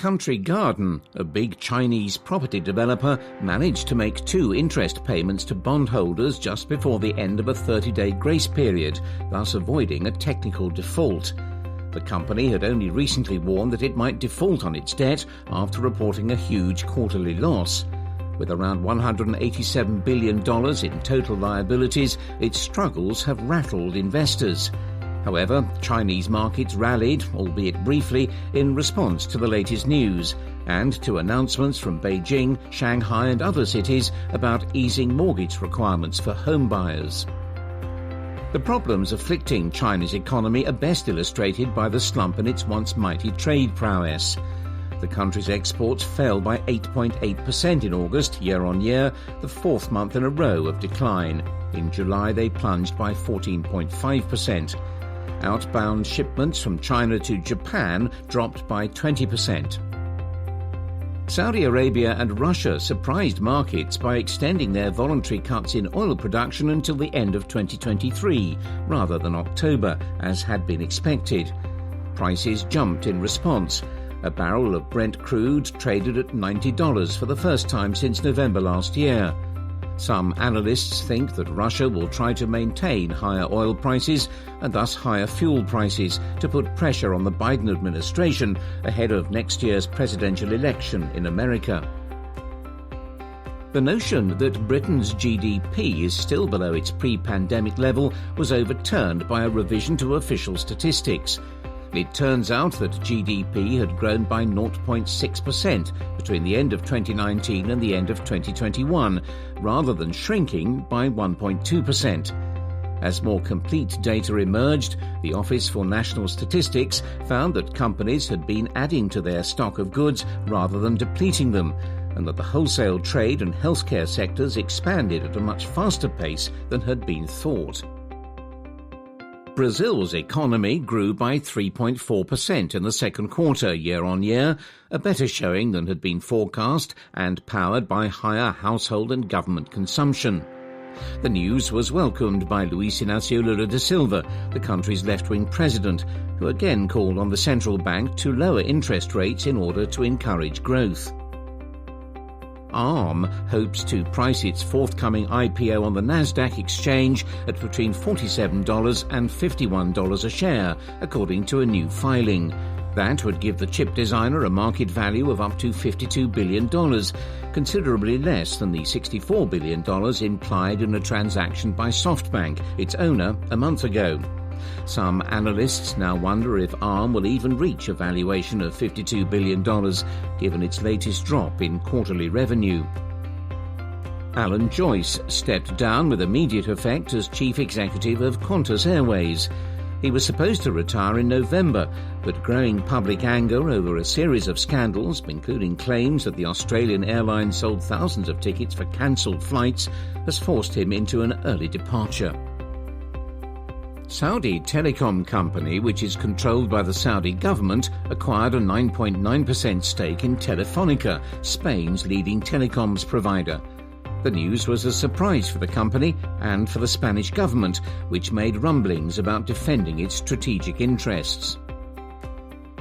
Country Garden, a big Chinese property developer, managed to make 2 interest payments to bondholders just before the end of a 30-day grace period, thus avoiding a technical default. The company had only recently warned that it might default on its debt after reporting a huge quarterly loss. With around $187 billion in total liabilities, its struggles have rattled investors. However, Chinese markets rallied, albeit briefly, in response to the latest news and to announcements from Beijing, Shanghai and other cities about easing mortgage requirements for home buyers. The problems afflicting China's economy are best illustrated by the slump in its once mighty trade prowess. The country's exports fell by 8.8% in August, year-on-year, the 4th month in a row of decline. In July, they plunged by 14.5%. Outbound shipments from China to Japan dropped by 20%. Saudi Arabia and Russia surprised markets by extending their voluntary cuts in oil production until the end of 2023, rather than October, as had been expected. Prices jumped in response. A barrel of Brent crude traded at $90 for the first time since November last year. Some analysts think that Russia will try to maintain higher oil prices and thus higher fuel prices to put pressure on the Biden administration ahead of next year's presidential election in America. The notion that Britain's GDP is still below its pre-pandemic level was overturned by a revision to official statistics. It turns out that GDP had grown by 0.6% between the end of 2019 and the end of 2021, rather than shrinking by 1.2%. As more complete data emerged, the Office for National Statistics found that companies had been adding to their stock of goods rather than depleting them, and that the wholesale trade and healthcare sectors expanded at a much faster pace than had been thought. Brazil's economy grew by 3.4% in the second quarter, year-on-year, a better showing than had been forecast and powered by higher household and government consumption. The news was welcomed by Luiz Inácio Lula da Silva, the country's left-wing president, who again called on the central bank to lower interest rates in order to encourage growth. ARM hopes to price its forthcoming IPO on the Nasdaq exchange at between $47 and $51 a share, according to a new filing. That would give the chip designer a market value of up to $52 billion, considerably less than the $64 billion implied in a transaction by SoftBank, its owner, a month ago. Some analysts now wonder if ARM will even reach a valuation of $52 billion, given its latest drop in quarterly revenue. Alan Joyce stepped down with immediate effect as chief executive of Qantas Airways. He was supposed to retire in November, but growing public anger over a series of scandals, including claims that the Australian airline sold thousands of tickets for cancelled flights, has forced him into an early departure. Saudi telecom company, which is controlled by the Saudi government, acquired a 9.9% stake in Telefonica, Spain's leading telecoms provider. The news was a surprise for the company and for the Spanish government, which made rumblings about defending its strategic interests.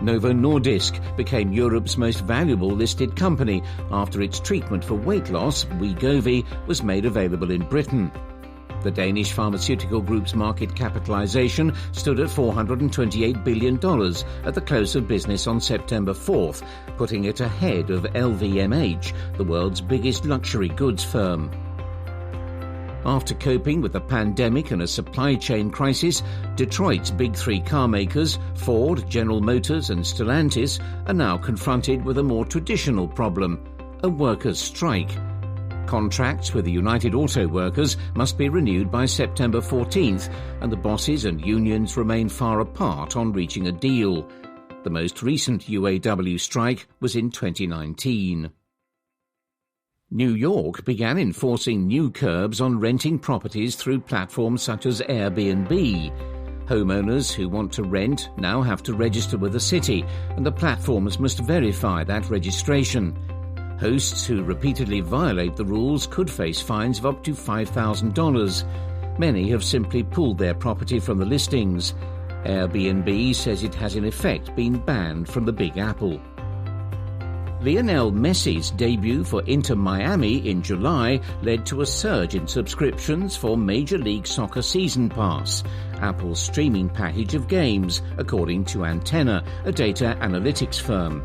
Novo Nordisk became Europe's most valuable listed company after its treatment for weight loss, Wegovy, was made available in Britain. The Danish pharmaceutical group's market capitalization stood at $428 billion at the close of business on September 4th, putting it ahead of LVMH, the world's biggest luxury goods firm. After coping with the pandemic and a supply chain crisis, Detroit's big three car makers, Ford, General Motors and Stellantis, are now confronted with a more traditional problem, a workers' strike. Contracts with the United Auto Workers must be renewed by September 14th, and the bosses and unions remain far apart on reaching a deal. The most recent UAW strike was in 2019. New York began enforcing new curbs on renting properties through platforms such as Airbnb. Homeowners who want to rent now have to register with the city, and the platforms must verify that registration. Hosts who repeatedly violate the rules could face fines of up to $5,000. Many have simply pulled their property from the listings. Airbnb says it has in effect been banned from the Big Apple. Lionel Messi's debut for Inter Miami in July led to a surge in subscriptions for Major League Soccer Season Pass, Apple's streaming package of games, according to Antenna, a data analytics firm.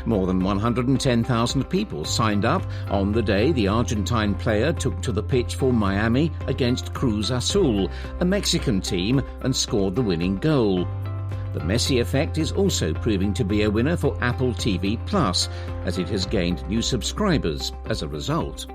More than 110,000 people signed up on the day the Argentine player took to the pitch for Miami against Cruz Azul, a Mexican team, and scored the winning goal. The Messi effect is also proving to be a winner for Apple TV+, as it has gained new subscribers as a result.